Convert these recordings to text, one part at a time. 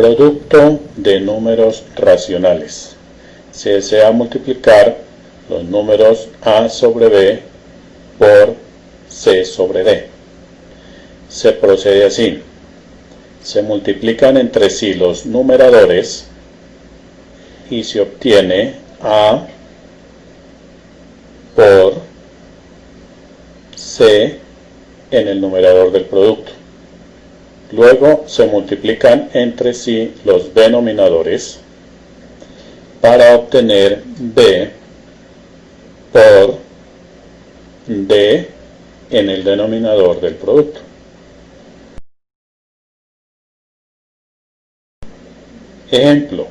Producto de números racionales. Se desea multiplicar los números a sobre b por c sobre d. Se procede así. Se multiplican entre sí los numeradores y se obtiene a por c en el numerador del producto. Luego se multiplican entre sí los denominadores para obtener b por d en el denominador del producto. Ejemplo.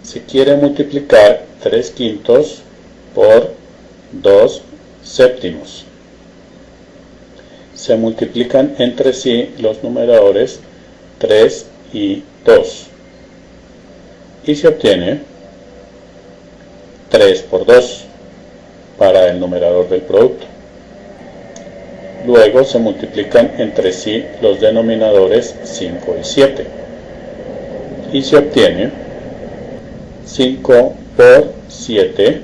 Se quiere multiplicar 3/5 por 2/7. Se multiplican entre sí los numeradores 3 y 2 y se obtiene 3 por 2 para el numerador del producto. Luego se multiplican entre sí los denominadores 5 y 7 y se obtiene 5 por 7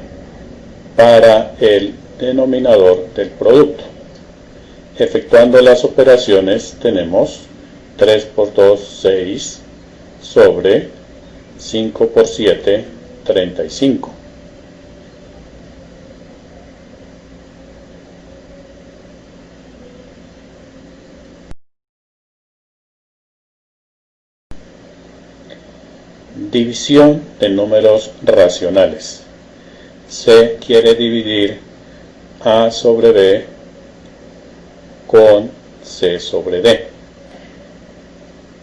para el denominador del producto. Efectuando las operaciones tenemos 3 por 2, 6, sobre 5 por 7, 35. División de números racionales. Se quiere dividir a sobre b con c sobre d.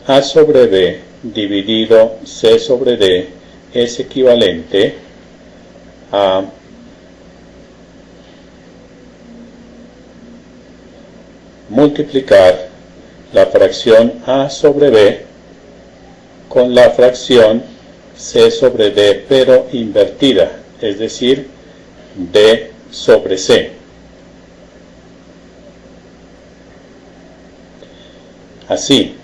A sobre b dividido c sobre d es equivalente a multiplicar la fracción a sobre b con la fracción c sobre d pero invertida, es decir, d sobre c. Así,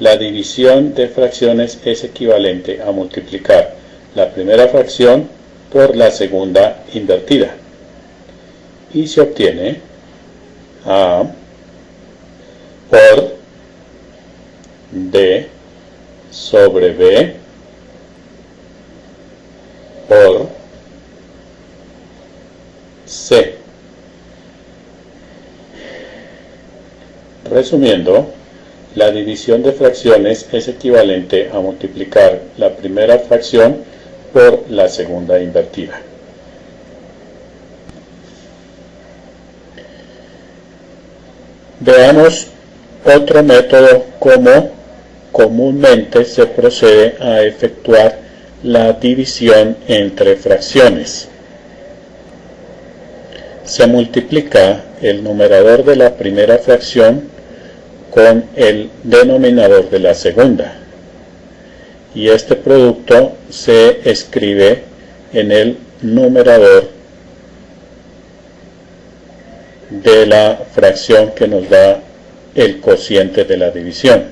la división de fracciones es equivalente a multiplicar la primera fracción por la segunda invertida. Y se obtiene a por d sobre b por c. Resumiendo, la división de fracciones es equivalente a multiplicar la primera fracción por la segunda invertida. Veamos otro método como comúnmente se procede a efectuar la división entre fracciones. Se multiplica el numerador de la primera fracción con el denominador de la segunda y este producto se escribe en el numerador de la fracción que nos da el cociente de la división.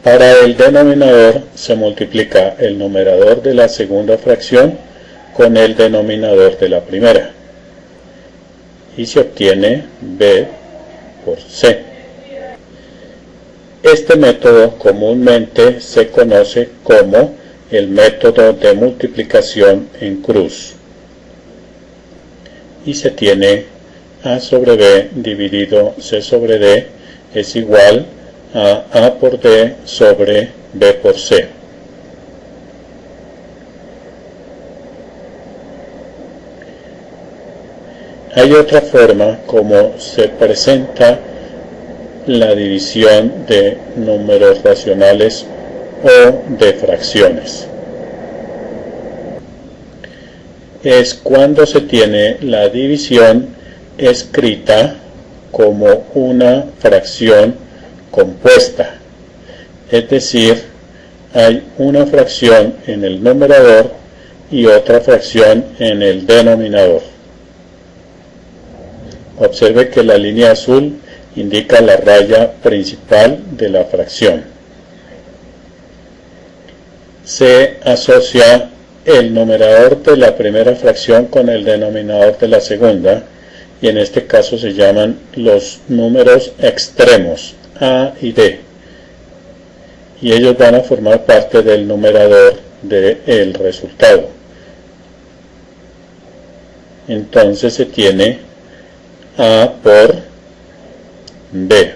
Para el denominador se multiplica el numerador de la segunda fracción con el denominador de la primera y se obtiene b por c. Este método comúnmente se conoce como el método de multiplicación en cruz y se tiene a sobre b dividido c sobre d es igual a por d sobre b por c. Hay otra forma como se presenta la división de números racionales o de fracciones. Es cuando se tiene la división escrita como una fracción compuesta, es decir, hay una fracción en el numerador y otra fracción en el denominador. Observe que la línea azul indica la raya principal de la fracción. Se asocia el numerador de la primera fracción con el denominador de la segunda, y en este caso se llaman los números extremos A y D, y ellos van a formar parte del numerador del resultado. Entonces se tiene A por B.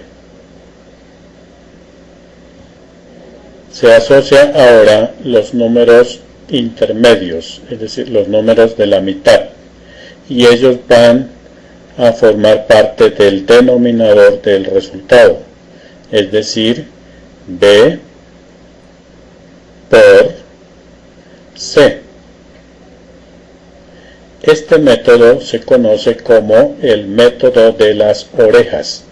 Se asocia ahora los números intermedios, es decir, los números de la mitad, y ellos van a formar parte del denominador del resultado, es decir, B por C. Este método se conoce como el método de las orejas,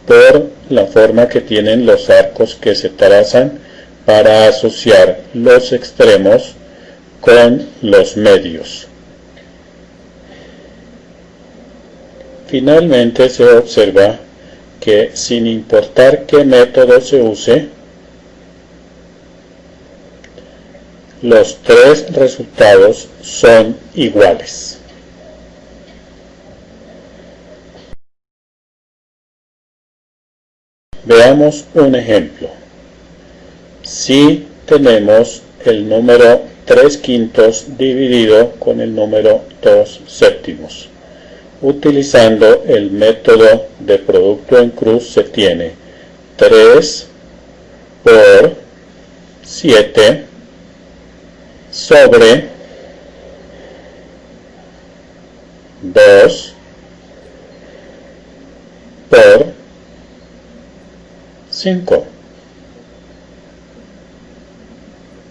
por la forma que tienen los arcos que se trazan para asociar los extremos con los medios. Finalmente se observa que sin importar qué método se use, los tres resultados son iguales. Veamos un ejemplo. Si tenemos el número 3/5 dividido con el número 2/7. Utilizando el método de producto en cruz se tiene 3 por 7 sobre 2 por 5.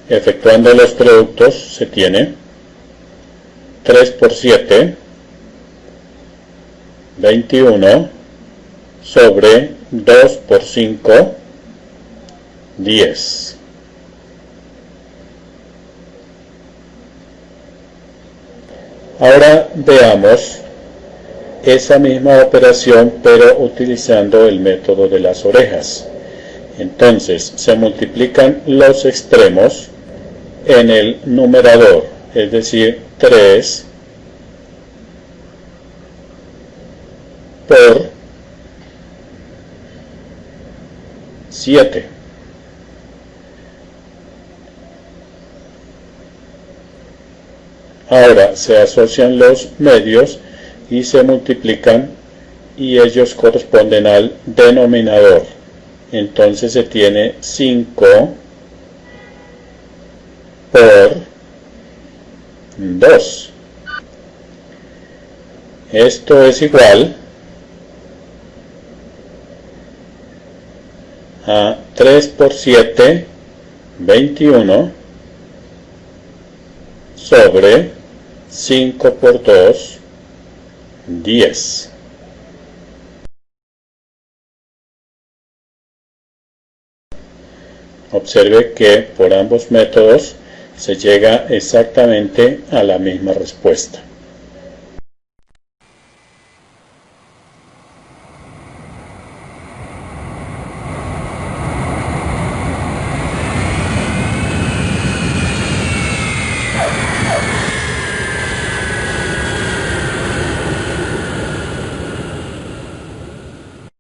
Efectuando los productos se tiene 3 por 7, 21, sobre 2 por 5, 10. Ahora veamos esa misma operación pero utilizando el método de las orejas. Entonces se multiplican los extremos en el numerador, es decir, 3 por 7. Ahora se asocian los medios y se multiplican y ellos corresponden al denominador. Entonces se tiene 5 por 2. Esto es igual a 3 por 7, 21, sobre 5 por 2, 10. Observe que por ambos métodos se llega exactamente a la misma respuesta.